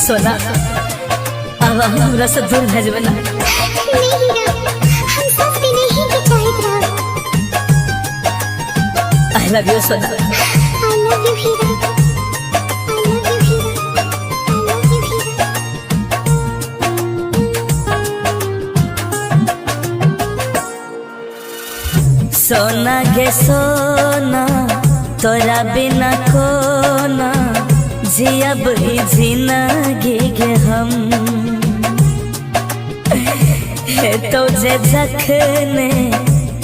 सोना अब हमरा से दूर भेजबे ना। नहीं हीरा, हम साथ में नहीं के चाहत रहो। आई लव यू सोना। I love you हीरा, I love you हीरा, I love you हीरा। सोना गे सोना तोरा बिना कोना जियब ही जिंदगी गे हम। हे तो जे जखने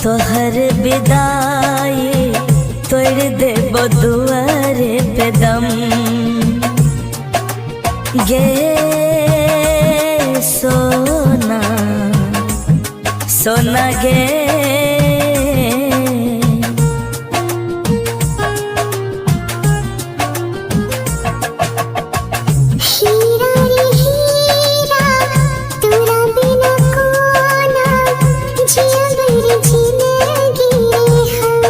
तोहर विदाई तोड़ देबो दुआरे पे दम। गे सोना सोना गे हीरा रे हीरा, तोरा बिना कोना जियब रे जिंदगी हम।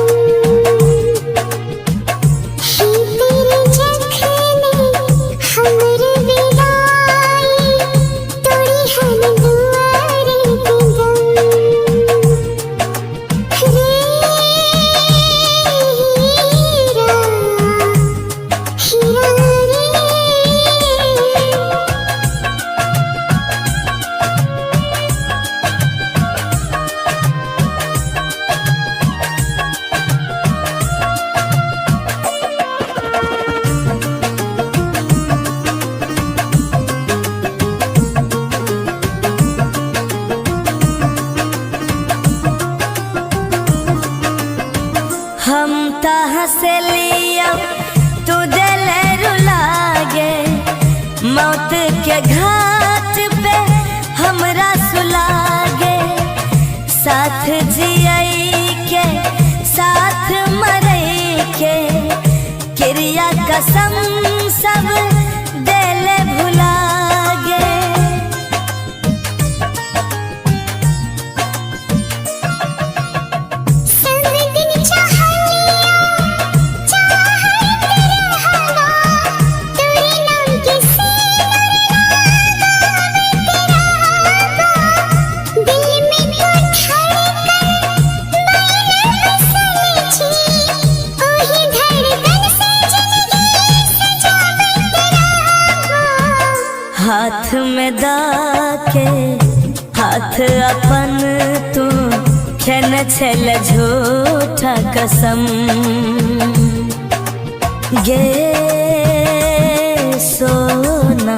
हे तेरे जखने हमर विदाई तोड़ी हन दुआरे पे दम। रे हीरा, हीरा रे। हम तहाँ से लिया तू दिल रुलागे। मौत के घाट पे हमरा सुलागे। साथ जियई के साथ मरई के क्रिया कसम सब दिल भुलागे। संग दिन चाहलिया, चाहत रहना, तेरे नाम के सिर लगावे तेरा। दिल में तो धड़कन मैंने बसल छी, ओही धड़कन से जिंदगी सजावे तेरा। हाथ में दाके हाथ अपन तू खेन छल झूठा कसम। गे सोना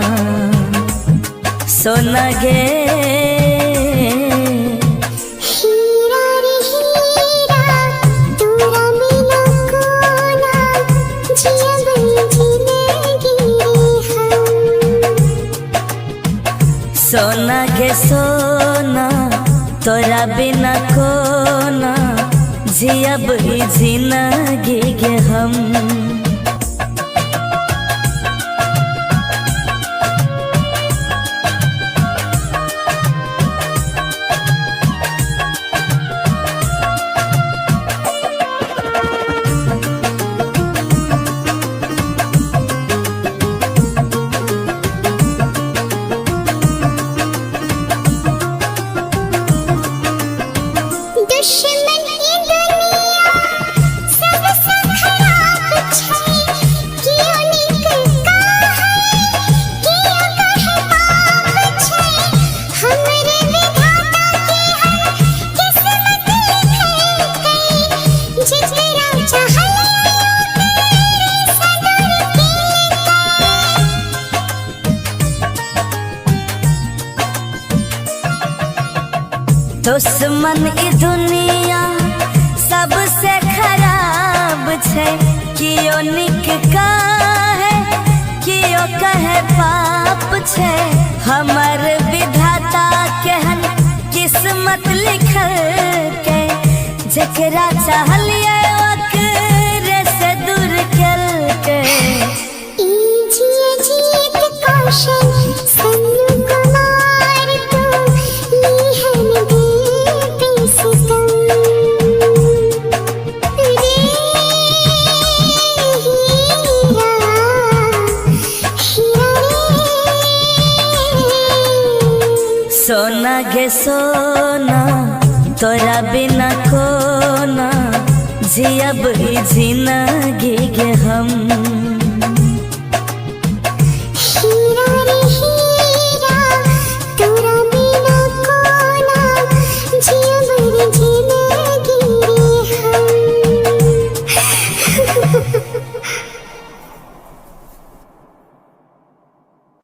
सोना गे हीरा रे हीरा, तोरा बिना कोना जियब रे जिंदगी हम। सोना गे सोना तोरा बिना कोना जियब ही जिंदगी गे हम। दुश्मन ये दुनिया सबसे खराब छै, कियो नीक काहे, कियो कहे पाप छै। हमरे विधाता के हम किस्मत लिखे, जेकरा चाहलियो तेरे सदर के। दुश्मन ई दुनिया सबसे खराब छै, कियो नीक काहे कियो कहे पाप छै। हमर विधाता केहन किस्मत लिखल के, जेकरा चाहलिए ओकरे से दूर केल के। ई जिए जीत कौशल सन्नु कुमार तू लिहन दिल पे सितम। रे हीरा, हीरा रे। सोना तोरा बिना कोना जियब ई जिंदगी के हम।